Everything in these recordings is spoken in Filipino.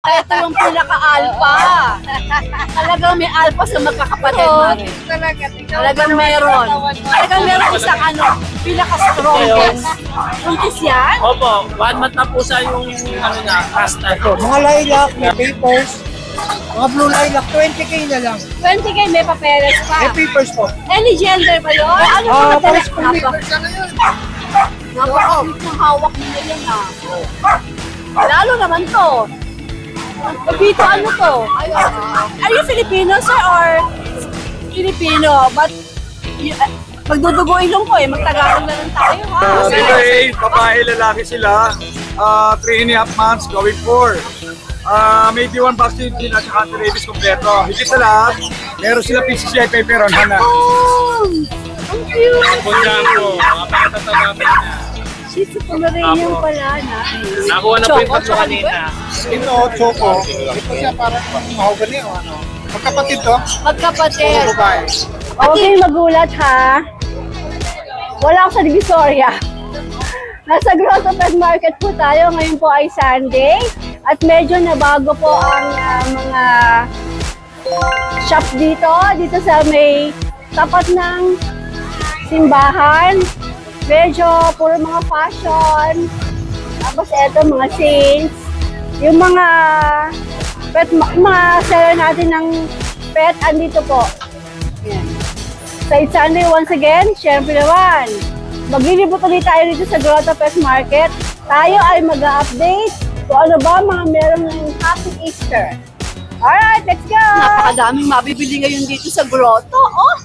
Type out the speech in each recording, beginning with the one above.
Ito yung pinaka-alpha. Talagang may alpha sa magkakapatid, Mari. Talagang meron. Talagang meron isang pinaka-strongest. Buntis yan? Opo, 1 month na po sa yung cast na. Mga lilac, may papers. Mga blue lilac, 20K na lang. 20K, may papeles pa. May papers po. Any gender ba yun? Ano ba Pares po papers na yun. Napaka-cute ng hawak nila yan Lalo naman to. Dito ano to? Are you Filipino, sir, or Filipino? But magdudugo ilong ko magtagalog na lang tayo, ha? Sila babae, lalaki sila. 3.5 months, going 4. May D1 vaccine din at saka rabies kompleto. Higit sa lahat, meron sila PCCI paper on hand. Oh! Ang cute! Punta po, napakatataba po na. Shih Tzu Pomeranian pala na. Nakuha na po yung tatlo kanina. Ito, choco. Ito siya parang mahogany o ano. Magkapatid to? Magkapatid. Babae. Okay, magulat ha. Wala ako sa Divisoria. Nasa Grotto Pet Market po tayo. Ngayon po ay Sunday. At medyo nabago po ang mga shop dito. Dito sa may tapat ng simbahan. Medyo puro mga fashion. Tapos eto mga saints. Yung mga pet, mga seller natin ng pet, andito po. Yan. So it's Sunday once again, syempre naman. Maglilibot ulit tayo dito sa Grotto Pet Market. Tayo ay mag-update kung ano ba mga meron ng Happy Easter. Alright, let's go! Napakadaming mabibili ngayon dito sa Grotto. Oh,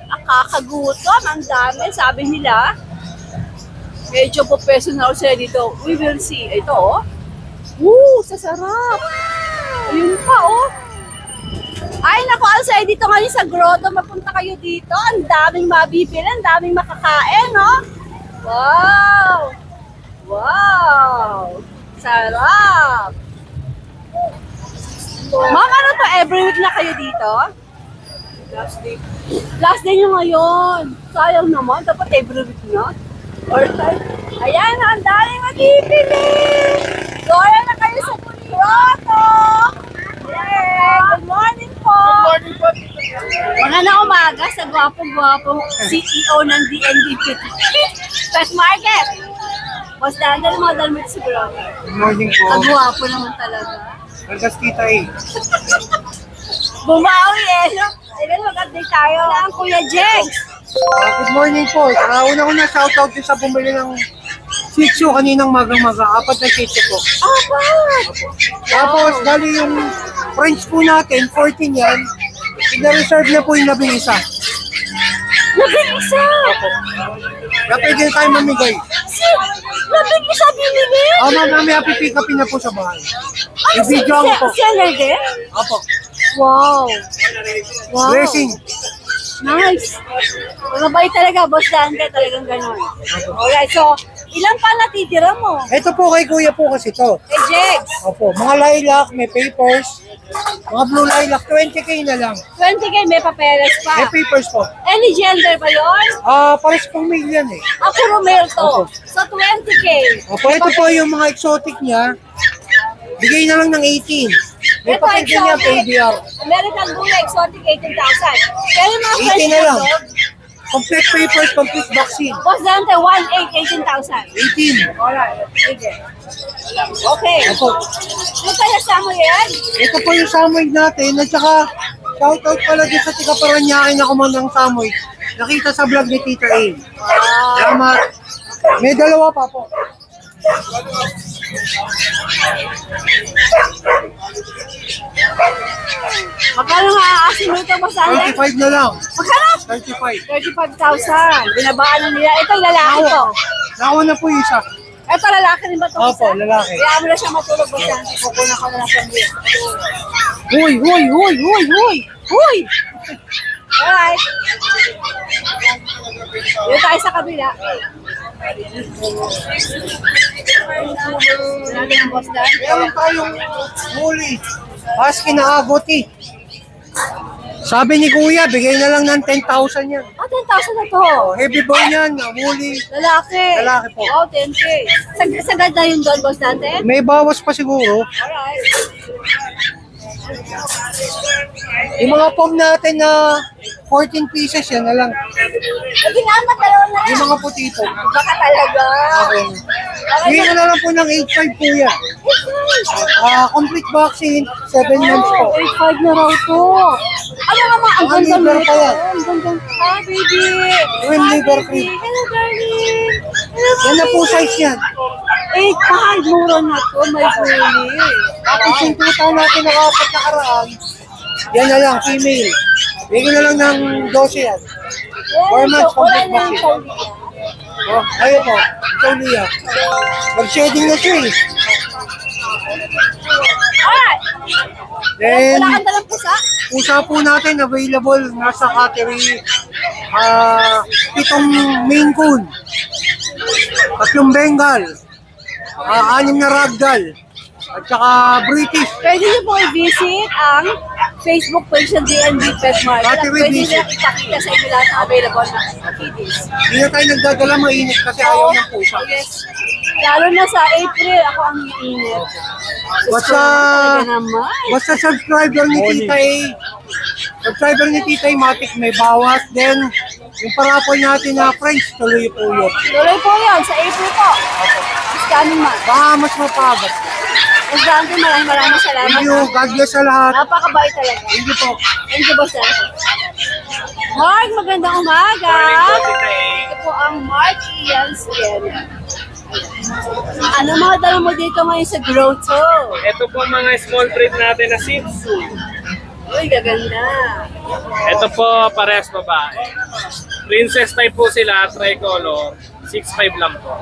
nakakagutom. Ang dami, sabi nila. Medyo professional sila dito. We will see. Ito, oh. Sasarap. Ayun pa, oh. Ay, naku, ang saya dito ngayon sa Grotto. Mapunta kayo dito. Ang daming mabibili, ang daming makakain, no? Wow! Wow! Sarap! Ma'am, ano to? Every week na kayo dito? Last day. Last day nyo ngayon. Sayang naman. Dapat every week na. Or time. Ayan, ang daming mabibili! Gora na kayo sa Grotto! Yay! Good morning po! Good morning po! Mga na umaga sa gwapo-gwapo CEO ng DND Pet Market. Boss Dandal, mga dalmit sa Grotto. Good morning po. Ang gwapo naman talaga. Nalgas kita eh. Bumawi no? Ayun, mag-update tayo. Wala ang Kuya Jegs. Good morning po. Una ko na shoutout din sa bumili ng Shih Tzu kaninang magang-maga. 4 na Shih Tzu po. Tapos, dali yung French po natin, 14 yan. Ina-reserve na po yung 11 isa. Labing isa! Kaya pwede na tayo mamigay. Labing isa binili? Mamaya pipick upin na po sa bahay. I-video ako po. Seller din? Opo. Wow! Wow! Blessing. Nice! Mabait talaga, Boss Dante, talagang gano'n. Alright, so, ilan pa natitira mo? Ito po kay kuya po kasi to. Hey, Jegs! Opo, mga lilac, may papers. Mga blue lilac, 20K na lang. 20K, may papeles May pa. papers po. Any gender ba yun? Pares pong male yan eh. Puro male to. Opo. So, 20K. Opo, ito po yung mga exotic niya. Bigay na lang ng 18. May Ito, papel din niya, exotic. PDR. American Bull Exotic, 18,000. Kaya yung mga 18 French na lang. Bulldog, Complete papers, complete vaccine. Boss Dante, 1,800, 18,000. 18. Alright, sige. Okay. Opo. Yung kaya sa mo yan? Ito po yung Samoy natin. At saka, shoutout pala din sa tiga Paranaque na kumandang Samoy. Nakita sa vlog ni Tita A. Salamat. May dalawa pa po. Magkano nga aasin mo ito, Boss Dante? 35 na lang. Magkano? 35. 35,000. Binabaan na nila. Ito lalaki to. Nakuha na po yung isa. Ito lalaki rin ba ito? Opo, lalaki. Kaya mo na siya matulog, Boss Dante. Kukunan ko na lang sa mga. Huy, huy, huy, huy, huy. Huy! Alright. Dito tayo sa kabila. Wala din ang Boss Dante. Meron tayong huli. Husky na agoti. Sabi ni Kuya, bigay na lang ng 10,000 yan. 10,000 na to. Heavy bone yan, huli. Lalaki. Lalaki po. Oh, 10K. Sagad na yun doon, Boss Dante? May bawas pa siguro. Alright. Yung mga pom natin na 14 pieces, yan na lang. Sige naman, dalawa na lang. Yung mga putito. Baka talaga. Okay. Bigyan na lang po ng 8.5 po yan. Complete vaccine, 7 months po. 8.5 na raw to. Ano naman, ang Ang ganda liver nito. pa yan. Ang ganda. Ah, baby. Twin Hi, liver baby. cream. Hello, darling. Hello, Yan na po size yan. 8.5, mura na to. May huli. Tapos yung tuta natin na kapat na karaan, yan na lang, female. Bigyan na lang ng 12 yan. 4 months, Wala complete na ang vaccine. Saudi. Oh, ayun po, ito niya. Mag-shading na siya eh. Alright. Then, Wala kang dalang pusa? pusa po natin available nasa category 7 Maine Coon, 3 Bengal, 6 na Ragdoll, at saka British. Pwede niyo po i-visit ang Facebook page ng DNB Pet Market. At Battery pwede visit. niyo ipakita sa inyo lahat ng available na kitties. Hindi na tayo nagdadala mainit kasi ayaw ng pusa. Yes. Lalo na sa April, ako ang iinit. Basta, Talaga naman. basta subscriber ni Tita A, subscriber ni Tita A, matik may bawas. Then, yung parapol natin na French, tuloy po yun. Tuloy po yan, sa April po. It's coming month. Baka mas mapagat. Mas dante, maraming salamat. Thank you, God bless sa lahat. Napakabait talaga. Thank you po. Thank you, Boss Dante. Mark, magandang umaga. Ito po ang Mark Ian Siena. Ano mga dala mo dito ngayon sa Grotto? Ito po mga small breed natin na Shih Tzu. Uy, gaganda. Ito po parehas babae. Princess type po sila, tricolor. 6'5 lang po.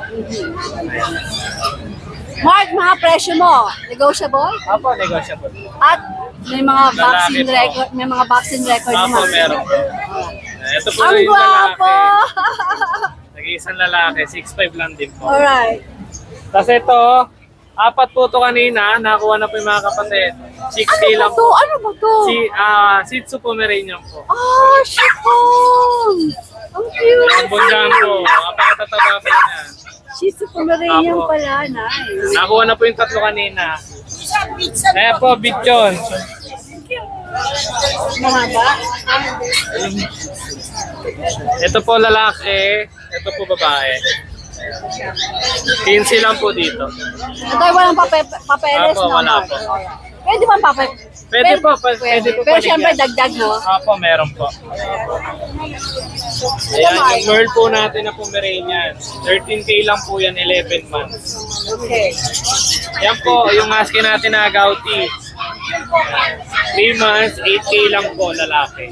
Mark, mga presyo mo, negotiable? Apo, negotiable. At may mga vaccine Lalaki po. record, may mga vaccine record Apo, naman. meron. Ito po Ang yung gwapo! lalaki. Nag-iisang lalaki, 6'5 lang din po. Alright. Tapos ito, 4 po ito kanina, nakuha na po yung mga kapatid. 60 lang Ano ba to? po. Ano ba to? Shih Tzu Pomeranian po. Ah, chiffon! Ang cute! Ang bundan po, napakatataba po niya. Shih Tzu Pomeranian Apo. pala, nice. Nakuha na po yung 3 kanina. Kaya po, Bichon. Mahaba. Ito po lalaki, ito po babae. 15 lang po dito. Ito ay walang papeles, Apo, no? wala Mark? po. Pwede ba Pwede po, pwede po Pero paligyan. syempre dagdag, no? Apo, meron po. Ayan, yung Merl po natin na Pomeranian. 13K lang po yan, 11 months. Okay. Yan po, yung husky natin na Gauti. 3 months, 8K lang po, lalaki.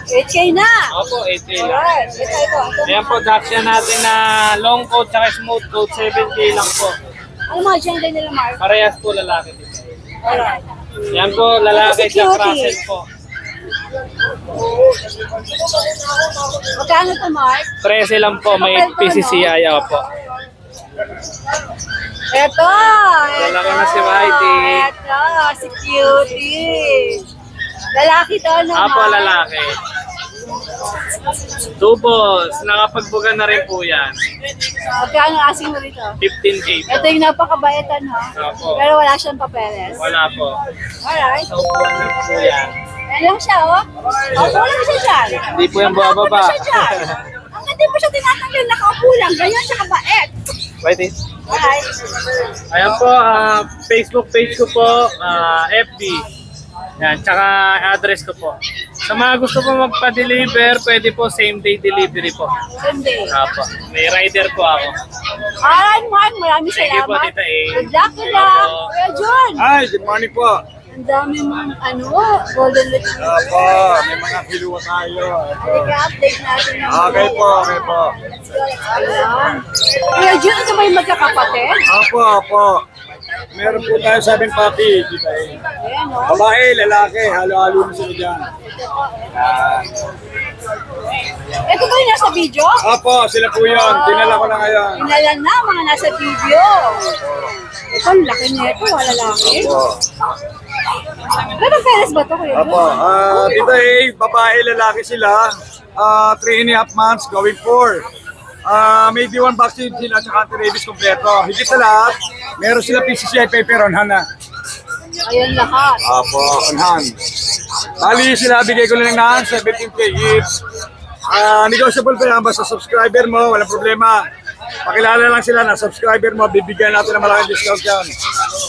8K na! Opo, 8K lang. Alright. Ito. Ayan po, Dachshund natin na long coat tsaka smooth coat, 7K lang po. Ano mga gender nila, Mark? Parehas po lalaki dito. Alright. Yan po, lalaki Ito si Jack Cutie. Russell po. Magkano to, Mark? 13 lang po, may PCCI po. Ito! Lalaki na si Whitey. Ito, si Cutie. Lalaki to, no, Apo, Mark? lalaki. Tubos, nakapagbugan na rin po yan. Magkano asing mo dito? 15K po. Ito yung napakabaitan, ha? Apo. Pero wala siyang papeles. Wala po. Alright. So, po yan. Ayan lang siya, oh. Opo lang siya dyan. Hindi po yung bababa. Opo lang siya dyan. Ang hindi po siya tinatanggal, nakaupo lang. Ganyan siya kabait. Whitey. Alright. Ayan po, Facebook page ko po, FB. Yan, tsaka address ko po. Sa mga gusto po magpa-deliver, pwede po same day delivery po. Sunday. Apo. May rider po ako. Alright, Mark. Maraming Thank you po, salamat. Tita A. Good luck, good luck. Opo. Kuya John. Hi, good morning po. Ang dami mong, golden retriever. Opo, may mga kiluwa tayo. Halika, update natin ng Okay po, okay po. Ayan. Kuya John, ito ba yung magkakapatid? Opo. Meron po tayo sabing package. Ayan, oh. Babae, lalaki, halo-halo na sila dyan. Ito ba yung nasa video? Opo, sila po yun. Dinala ko na ngayon. Inalan na, mga nasa video. Ito, ang laki nito, wala laki. Pero peres ba ito, Kuya Opo, John? dito babae, lalaki sila. 3.5 months, going 4. May D1 vaccine sila at anti-rabies kompleto. Higit sa lahat, meron sila PCCI paper on hand na. Ayan lahat. Apo, on hand. Bali sila, bigay ko lang ng 17K each. Negotiable pa yan, basta subscriber mo, walang problema. Pakilala lang sila na subscriber mo, bibigyan natin ng malaking discount yan.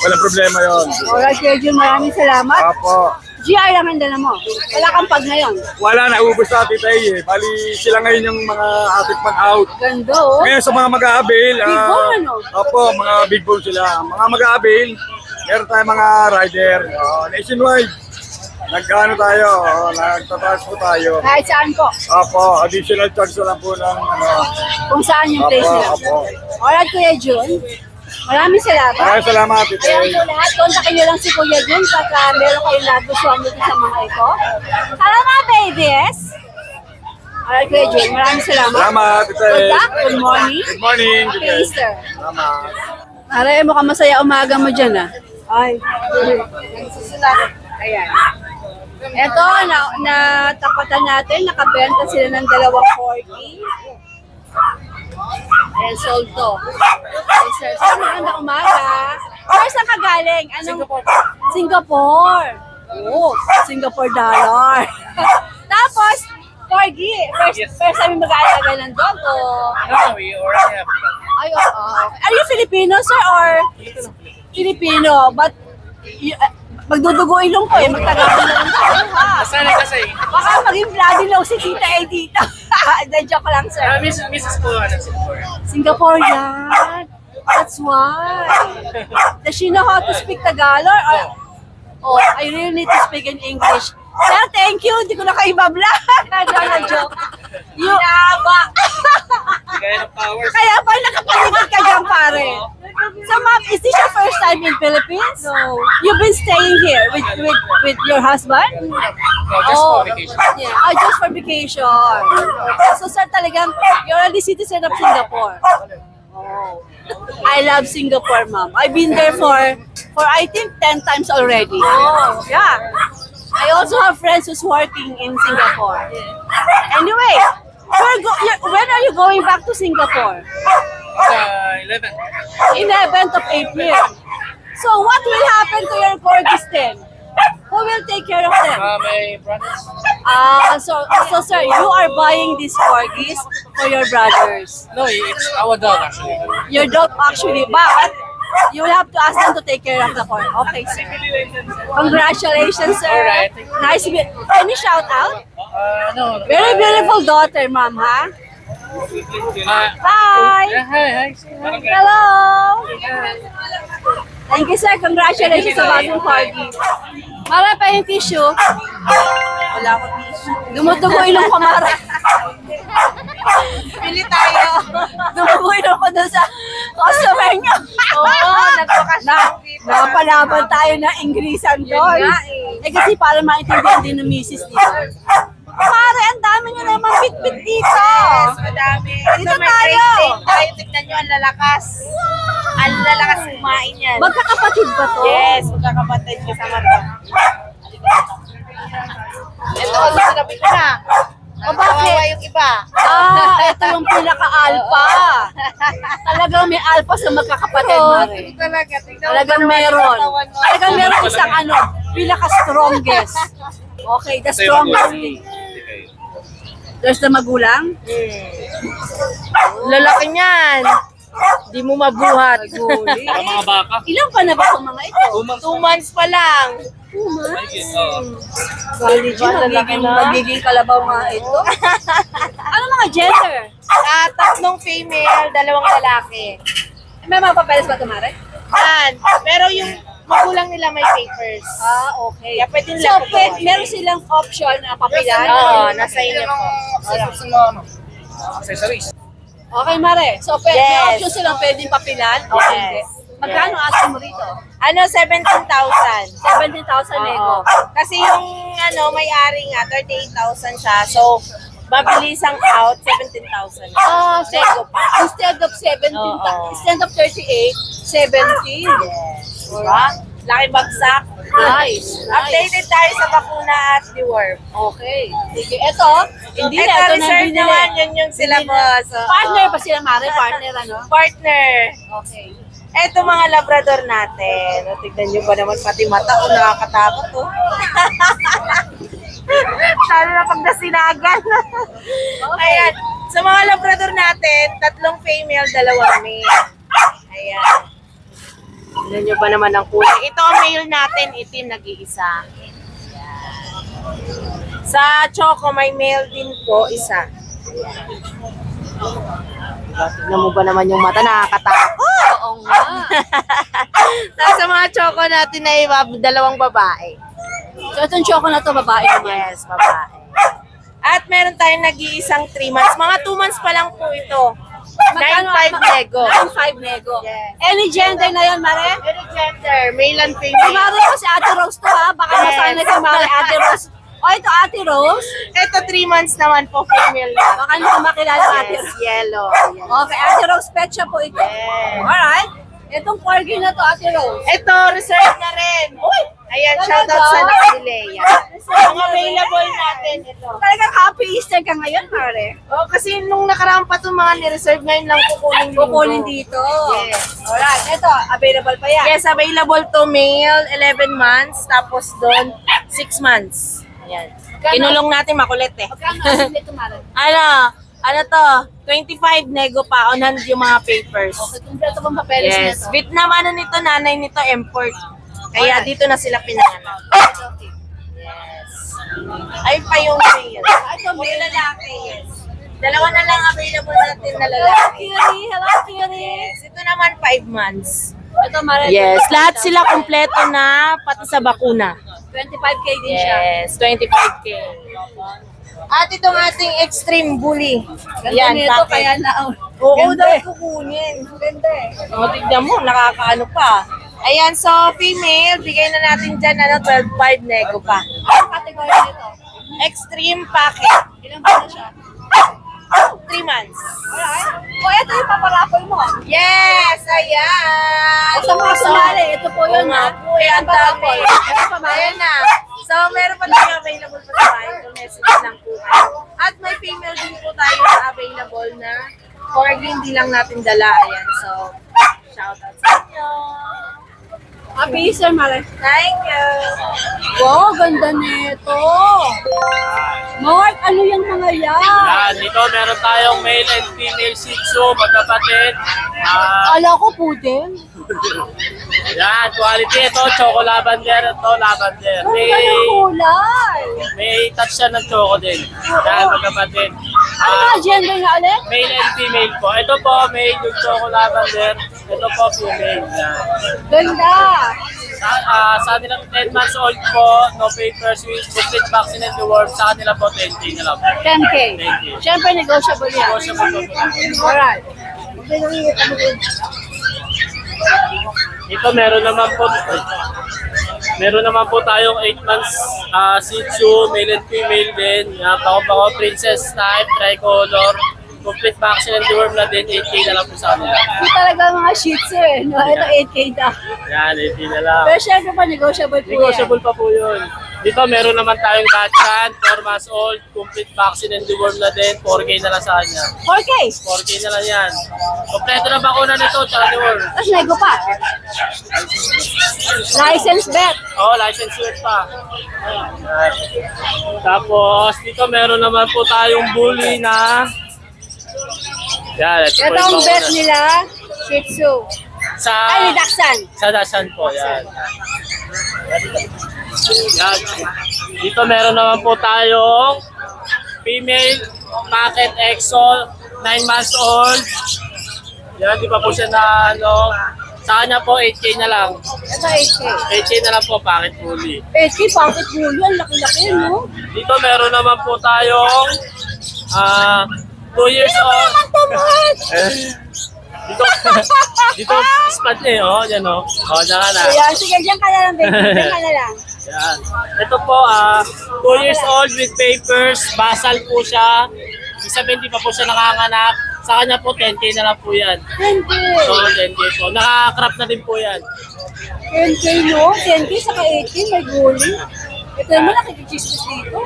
Walang problema yon. Alright, Kuya Jun, maraming salamat. Apo. GR lang ang dala mo. Wala kang pag ngayon. Wala na, ubos na Tita E. Bali sila ngayon yung mga ating pan-out. Ganda oh. Ngayon sa mga mag-aabil, Big bone, ano? Opo, mga big bone sila. Mga mag-aabil, meron tayong mga rider. Nationwide. Nagkano tayo, nagtatranspo tayo. Kahit saan po. Opo, additional charge na lang po ng Kung saan yung place nila. Opo. Alright, Kuya Jun. Maraming salamat. Maraming salamat, Tita Ayan E. po lahat. Kontakin nyo lang si Kuya Jun pagka meron kayong nagustuhan dito sa mga ito. Hello mga babies! Alright, Kuya Jun. Maraming salamat. Salamat, Tita E. Good luck. Good morning. Good morning. Happy Easter. Salamat. Mare, mukhang masaya umaga mo dyan ah. Ay. Nagsusulat. Ayan. Ito, natapatan natin. Nakabenta sila ng 240. Ayan, sold to. Ay, sir. So, magandang umaga. Sir, saan ka galing? Anong? Singapore. Oh, Singapore dollar. Tapos, Corgi. First time mag-aalaga ng dog o? No, we already have that. Ay, are you Filipino, sir, or? Filipino, but magdudugo ilong ko eh, magtagalog na lang tayo ha. Sana kasi, Baka maging bloody low si Tita eh dito. Then joke lang, sir. Mrs. po, Singapore. Singapore yan. That's why. Does she know how to speak Tagalog? Oh, I really need to speak in English. Sir, thank you. Hindi ko na kayo babla. Joke. You, Kaya ng powers. kaya pa nakapaligid ka dyan, pare. So, ma'am, is this your first time in Philippines? No. You've been staying here with your husband? No, just for vacation. Yeah. Oh, just for vacation. Okay. So, sir, talagang you're a citizen of Singapore. Oh. I love Singapore, ma'am. I've been there for I think 10 times already. Oh. Yeah. I also have friends who's working in Singapore. Anyway, when are you going back to Singapore? 11. 11th of April. So what will happen to your corgis then? Who will take care of them? My brothers. So sir, you are buying these corgis for your brothers. No, it's our dog actually. Your dog actually, but you will have to ask them to take care of the corn. Okay, sir. Congratulations, sir. Alright. Nice. Any shout out? No. Very beautiful daughter, ma'am, ha? Bye. Hi. Hello. Thank you, sir. Congratulations sa bagong corgi. Mara pa yung tissue. Wala ko tissue. Dumudugo ilong ko, Mara. Pili tayo. Dumudugo ilong ko doon sa customer niyo. Oo, napalaban tayo ng Inglesan doon. Eh kasi para maintindihan din ng misis dito. Mare, ang dami nyo naman bit-bit dito. Yes, madami. Dito May tayo. great thing tayo. Tignan nyo, ang lalakas. Ang lalakas kumain yan. Magkakapatid ba to? Yes, magkakapatid kasama to. Ito, sinabi ko na. O bakit? Kawawa yung iba. Ito yung pinaka-alpha. Talagang may alpha sa magkakapatid, Mare. Talaga, tignan mo Talagang naman yung meron. katawan mo. Talagang meron isang pinaka-strongest. Okay, the strongest thing. There's the magulang? Lalaki niyan. Di mo mabuhat. Mga baka. Ilang pa na ba itong mga ito? 2 months pa lang. 2 months? Solid ba? Lalaki na. Magiging kalabaw nga ito. Ano mga gender? 3 female, 2 lalaki. May mga papeles ba ito, Mare? Yan. Pero yung magulang nila may papers. Okay. Kaya pwede So, nila meron silang option na papilan? Oo, nasa inyo po. Accessories. Okay, Mare. So, may Yes. option silang pwedeng papilan? O Yes. hindi? Magkano asking mo rito? Ano, 17,000. 17,000 nego. Kasi yung may-ari nga, 38,000 siya. So, mabilis ang out, 17,000. So, Nego pa. instead of 17, Oo. instead of 38, 17. Yes. Diba? Laki bagsak. Nice. Updated tayo sa bakuna at deworm. Okay. Sige, ito, hindi na, Ito, ito na reserve binili. naman, yun yung sila boss. Oo. Partner ba sila, Mare? Partner, ano? Partner. Okay. Eto mga Labrador natin. O, tignan nyo ba naman pati mata ko, nakakatakot oh. Sana na pag nasinagan. Ayan. Sa mga Labrador natin, 3 female, 2 male. Ayan. Tignan nyo ba naman ang kulay. Ito ang male natin, itim, nag-iisa. Sa Choco, may male din po, isa. Tignan mo ba naman yung mata, nakakatakot. Oo nga. Tapos sa mga Choco natin na iba, 2 babae. So, itong choco na to, babae naman. Yes, babae. At meron tayong nag-iisang 3 months. Mga 2 months pa lang po ito. 9.5 nego. 9.5 nego. Yes. Any gender na yan, Mare? Any gender, male and Si female. Mare ko si Ate Rose to ha. Baka Yes. masanay si Mare Ate Rose. O, ito Ate Rose. Ito 3 months naman po, female na. Baka hindi ko makilala Ate Yes, Rose. yellow. Yes. Okay, Ate Rose pet shop po ito. Yes. Alright. Itong corgi na to, Ate Rose. Ito, reserve na rin. Uy! Ayan, Talaga? shoutout sa Nakadilea. Ang available natin ito. Talagang happy Easter ka ngayon, Mare. Oh, kasi nung nakaraan pa itong mga ni-reserve ngayon lang Kukunin dito. Yes. Alright, ito, available pa yan. Yes, available to male, 11 months, tapos doon, 6 months. Ayan. Kinulong natin makulit eh. Magkano ang dito, Mare? Ano to? 25 nego pa on hand yung mga papers. Okay, kumpleto pang papeles Yes. nito. Vietnam ano nito, nanay nito, import. Kaya dito na sila pinanganak. Okay. Yes. Ay pa yung male. Ito, May male. lalaki, yes. 2 na lang available natin na Hello, lalaki. Curie. Hello, Curie. Yes. Ito naman 5 months. Ito, Mare. Yes, lahat sila kumpleto na, pati sa bakuna. 25K din siya. Yes, 25K. At itong ating extreme bully. Ganda nito, packet. kaya na. Oo, Ganda dapat eh. kukunin. Ganda eh. O, tignan mo, nakakaano pa. Ayan, so female, bigay na natin dyan, 12.5 nego pa. Anong category nito? Extreme packet. Ilang ba na siya? 3 months. Alright. O, ito yung paparapol mo. Yes, ayan. Sa mga sumali, ito po yun, Oo nga ha? po, yan Paparapol. dami. Meron pa, Mare? Ayan na. So, meron pa tayo available pa sa bahay. So, message lang po kayo. At may female din po tayo na available na corgi, hindi lang natin dala. Ayan, so, shoutout sa inyo. Happy Easter, Mare. Thank you. Wow, ganda nito. Mark, ano yung mga yan? Yan, dito meron tayong male and female Shih Tzu, magkapatid. Ala ko pudel. Yan, quality ito, choco lavender, ito lavender. Ang ganda ng kulay. May touch siya ng choco din. Yan, magkapatid. Ano mga gender na ulit? Male and female po. Ito po, male yung choco lavender. Ito po, female. Yan. Ganda. Sa kanila 10 months old po, no papers, with complete vaccine and the worm. Sa kanila po, 10K na lang po. 10K. 10K. Siyempre, negotiable yan. Negotiable po. Alright. Ito meron naman po tayong 8 months Shih Tzu, male and female din. Pako-pako, princess type, tricolor, complete vaccine and deworm na din, 8K na lang po sa kanila. Ito talaga mga Shih Tzu eh. No? Ito 8K na. Yan, 8K na lang. Pero syempre pa, negotiable po yan. Negotiable pa po yun. Dito meron naman tayong Dachshund, 4 months old, complete vaccine and deworm na din, 4K na lang sa kanya. 4K. 4K na lang yan. Kompleto na bakuna nito, tsaka deworm. Tapos nego pa. License bet. License plate pa. Yan. Tapos, dito meron naman po tayong bully na... Yan, ito po Ito yung ang bet bakuna. nila. Shih Tzu. Sa... Ay, Dachshund. Sa Dachshund po, yan. Yan. Dito meron naman po tayong female packet EXO, 9 months old. Yan, di pa po siya na ano. Sa kanya po, 8K na lang. Ito 8K. 8K na lang po, packet bully. 8K, pocket bully. Ang laki-laki, no? Dito meron naman po tayong 2 years old. Dito spot niya, yan diyan ka na. Ayan, sige, diyan ka na lang, baby. Diyan ka na lang. Yan. Ito po, 2 years old with papers, basal po siya. Ibig sabihin, di pa po siya nakanganak. Sa kanya po, 10K na lang po yan. 10K. So, 10K po. Naka-crop na din po yan. 10K, no? 10K, saka 8K, may bully. Ito naman, nakikichismis dito.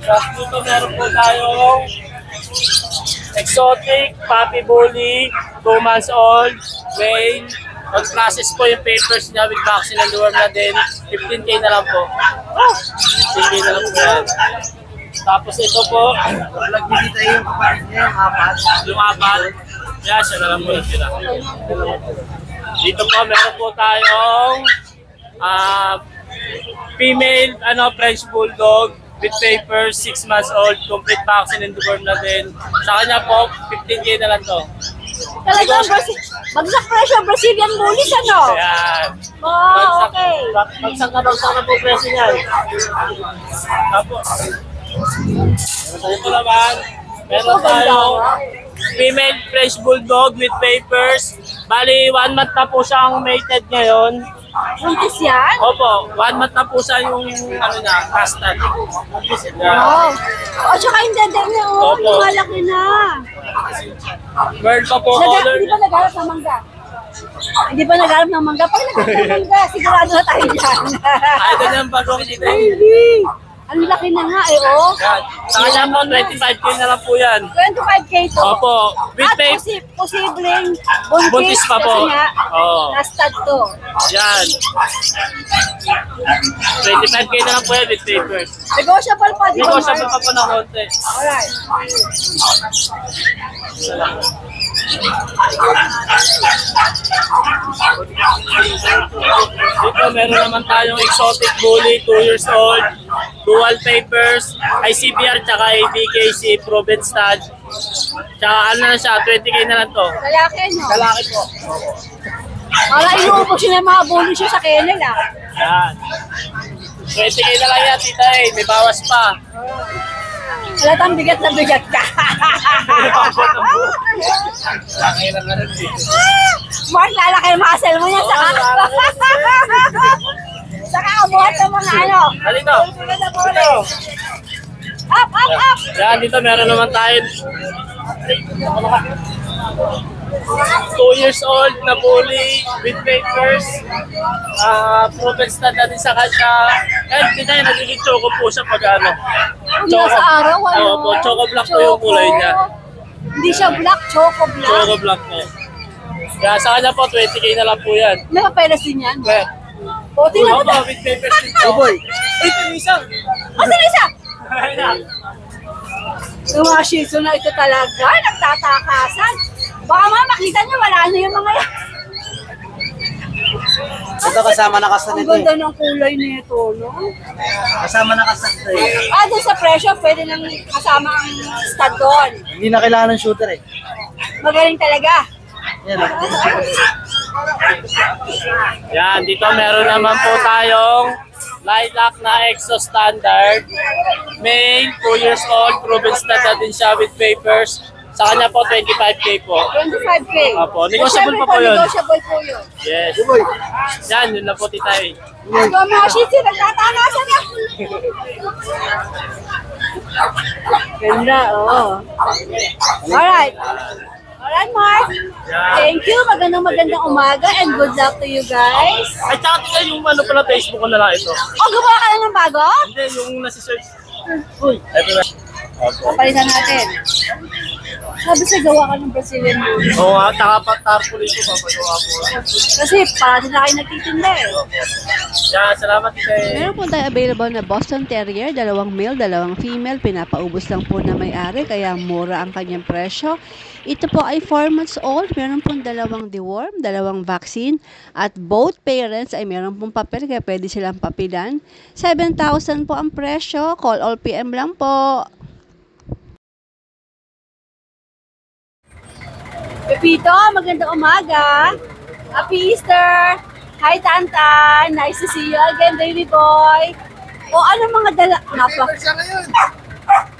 Tapos dito meron po tayong exotic puppy bully, 2 months old. Male. On-process po yung papers niya with vaccine and deworm na din. 15K na lang po. 15K na lang po yan. Tapos ito po, Vlog ni Tita A yung kapatid niya, yung apat. yung apat. Yan, siya na lang po sila. Dito po, meron po tayong female French Bulldog with papers, 6 months old, complete vaccine and deworm na din. Sa kanya po, 15K na lang to. Talagang bagsak presyo, Brazilian Bullies, ano? Ayan. Oh, okay. Bagsak na po presyo niyan. Tapos, ito naman, meron tayong female French Bulldog with papers. Bali, 1 month na po siyang mated ngayon. Buntis yan? Opo, 1 month na po siya yung castan. Wow. Oh, tsaka yung dender niya, oh. Opo. Lumalaki na. Bird pa po color. Hindi pa nagharap ng mangga? Hindi pa nagharap ng mangga? Pag nagharap ng mangga, sigurado na tayo dyan. Ay, ganyan bagong dito. Baby! Ang laki na nga, oh. Yan. Sa kanya po, 25K na lang po yan. 25K to. Opo, with At paper. posibleng Buntis pa po. kasi nga, Oo. na-stud to. Yan. 25K na lang po yan with papers. Negotiable pa, di ba, Negotiable Mark? pa po ng konti. Alright. Dito, meron naman tayong exotic bully, 2 years old, dual papers, ICBR, tsaka ABKC, proven stud. Tsaka ano na siya, 20K na lang to. Lalaki, no? Lalaki po. Para inuubos siya ng mga bully siya sa kennel, ah. Yan. 20K na lang yan, tita eh. May bawas pa. Halatang bigat na bigat ka. Mark, lalaki yung muscle mo yan. Saka, saka kabuhat ng mga ano. Halito. Dito. Up, up, up. Yan, dito meron naman tayo 2 years old na bully with papers. Proven stud na din sa kanya. Kahit hindi tayo nagiging choco po siya pag ano. Nasa araw, ano? Oo po, choco black po yung kulay niya. Hindi siya black, choco black. Choco black po. Kaya sa kanya po, 20K na lang po yan. May papeles din yan. Kaya, O, tingnan mo. opo, with papers din po. boy. Ay, tinisang! O, sino isa? Yung mga shih tzu na ito talaga, nagtatakasan. Baka makita niyo, wala na yung mga yan. Ito kasama na kasa Ang nito eh. ganda ng kulay nito, no? Kasama na kasa nito eh. Doon sa presyo, pwede nang kasama ang stud doon. Hindi na kailangan ng shooter eh. Magaling talaga. Yan Yan, dito meron naman po tayong lilac na Exo Standard. Male, 2 years old, proven stud na din siya with papers. Sa kanya po, 25K po. 25K. Opo, negotiable pa po yun. Negotiable po yun. Yes. boy. Yan, yun na po titay. Yung mga shih tzu, nagtatakasan na. Ganda, oo. Alright. Alright, Mark. Thank you. Magandang umaga and good luck to you guys. Ay, tsaka tingnan yung ano pala Facebook ko na lang ito. Oh, gumawa ka lang ng bago? Hindi, yung nasi-search. Uy, ito na. Opo. Papalitan natin. Sabi sa gawa ka ng Brazilian Bully. Oo nga, tsaka tarpaulin ko, papagawa ko. Kasi parati na kayo nagtitinda eh. Yan, salamat titay. Meron po tayo available na Boston Terrier, 2 male, 2 female. Pinapaubos lang po na may-ari, kaya mura ang kanyang presyo. Ito po ay 4 months old. Meron pong 2 deworm, 2 vaccine. At both parents ay meron pong papel, kaya pwede silang papilan. 7,000 po ang presyo. Call all PM lang po. Pepito, magandang umaga. Happy Easter. Hi, Tantan. Nice to see you again, baby boy. O, ano mga dala?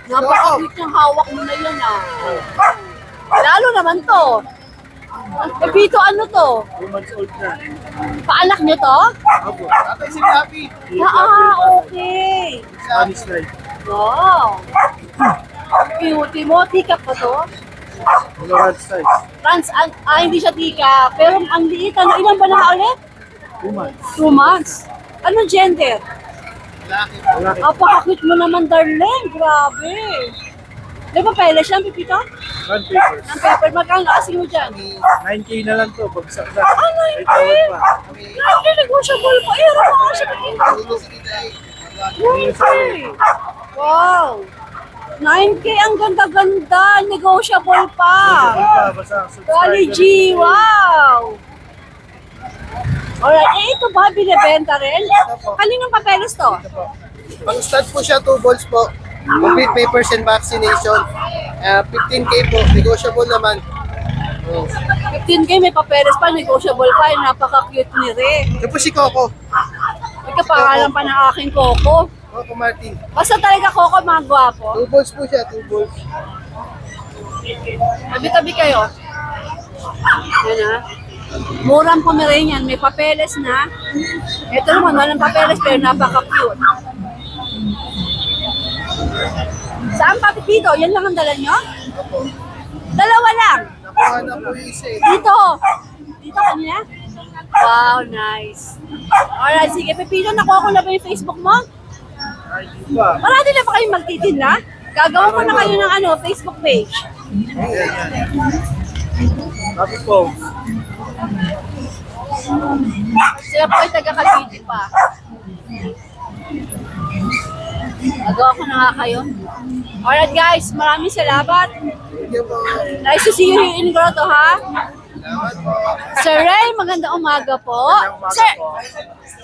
Napaka-cute yung hawak mo na yun, ah. Lalo naman to. Pepito, ano to? 2 months old na. Paanak nyo to? Opo. Tatay si Happy. Okay. Spanish line. Wow. Cute mo. Tikap pa to? Colorado size. Hindi siya tika. Pero ang liit. Ano, ilan ba na ulit? 2 months. 2 months. Anong gender? Lalaki. Apaka-cute mo naman, darling. Grabe. Di ba pala siya, Pipito? Bond papers. Ng paper, magkano asking mo dyan? 9K na lang to, bagsak na. Ah, 9K? May tawad pa. 9K, negotiable pa. Ira mo siya. 9K. Wow. 9K, ang ganda-ganda. Negotiable pa. Basta Quality, wow. Alright, ito ba binibenta rin? Kaninong papeles to? Pang stud po siya, 2 balls po. Complete papers and vaccination. 15K po, negotiable naman. 15K, may papeles pa, negotiable pa. Napaka-cute ni Re. Ito po si Coco. May kapangalan pa ng aking Coco. Coco Martin. Basta talaga Coco, mga gwapo. 2 balls po siya, 2 balls. Tabi-tabi kayo. Yan ha. Murang Pomeranian, may papeles na. Ito naman, walang papeles pero napaka-cute. Saan pa, Pipito? Yan lang ang dala nyo? Dalawa lang. Nakuha na po yung isa eh. Dito. Dito kanina? Wow, nice. Alright, sige. Pipito, nakuha ko na ba yung Facebook mo? Marami na ba kayong magtitinda? Gagawa ko na kayo ng Facebook page. Happy po. Sila po ay taga-Cavite pa. Nagawa ko na nga kayo. Alright guys, maraming salamat. Thank you po. Nice to see you here in Grotto, ha? Sir Ray, magandang umaga po. Sir,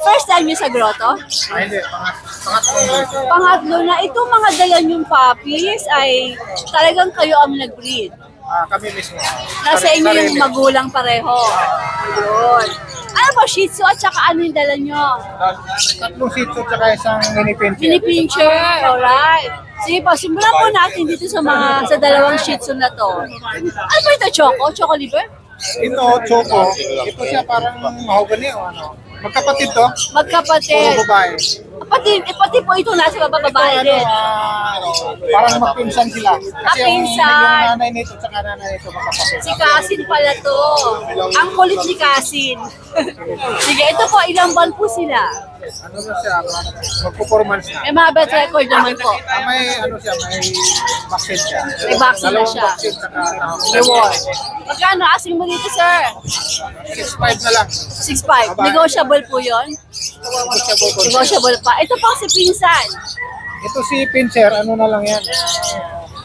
first time niyo sa Grotto? Ay, hindi. Pangatlo. Pangatlo na, itong mga dala niyong puppies ay talagang kayo ang nag-breed. Kami mismo. Nasa inyo yung magulang pareho. Ayun. Ano po, Shih Tzu at saka ano yung dala nyo? Tatlong Shih Tzu tsaka isang mini pincher. Pinipincher, alright. Sige po, simulan po natin dito sa dalawang Shih Tzu na to. Ano po ito, Choco? Choco liver? Ito, Choco. Ito siya parang mahogany o ano. Magkapatid to. Magkapatid. Puro babae. Pati po ito nasa babae din. Parang magpinsan sila. Kasi Magpinsan. yung nanay nito tsaka nanay nito magkapatid. Si Kasin pala to. Ang kulit ni Kasin. Sige, ito po, ilang buwan po sila? Ano na siya? Magpo-4 months na. May mga bad record naman po. May ano siya, may vaccine siya. May vaccine na Dalawang siya. vaccine tsaka Reward. Magkano asking mo dito, sir? 6.5 na lang. 6.5. Negotiable po yun? Negotiable pa. Ito pang si Pinsan. Ito si Pincher, ano na lang yan?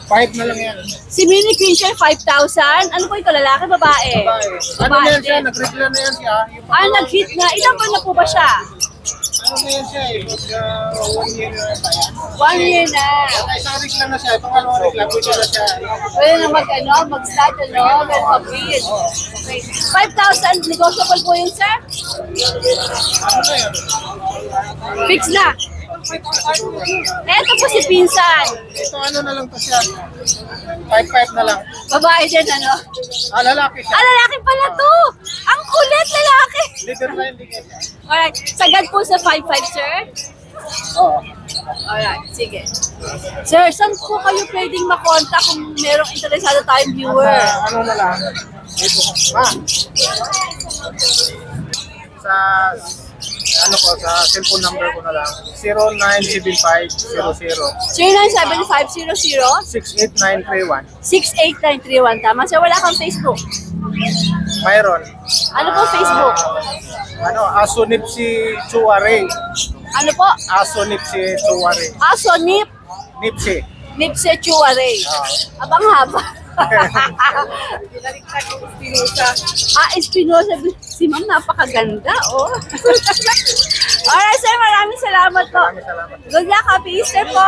5 na lang yan. Si Mini Pincher, 5,000. Ano po ito, lalaki, babae? Ano na yan siya? din. Nag-regular na yan siya. Yung Nag-hit na. Ilang buwan na po ba siya? ano na yan siya? 1 year na ba yan? 1 year na. Isang rig lang na siya. Pangalawang rig lang. Pwede na siya. Pwede na mag-start, mag-breed. Okay. 5,000, negotiable po yun, sir? Ano na yan? Fix na. Ito po si Pinsan. Ito ano na lang to siya. 5.5 na lang. Babae din, ano? Lalaki siya. Lalaki pala to! Ang kulit, lalaki! Leader na hindi siya. Alright, sagad po sa 5.5, sir? Oo. Alright, sige. Sir, saan po kayo pwedeng makontak kung merong interesado tayong viewer? Ano na lang? Ito. Sa ano ko, sa cellphone number ko na lang. 097500 097500 68931. 68931, tama? Sir, wala kang Facebook. Mayroon. Ano po Facebook? Ano, Aso-Nipsey Chuare. Ano po? Aso-Nipsey Chuare. Aso, Nipsey. Nipse Chuare. Abang haba. Espinosa. Si ma'am, napakaganda, oh. Alright, sir, maraming salamat po. Salamat. Good luck, happy Easter po.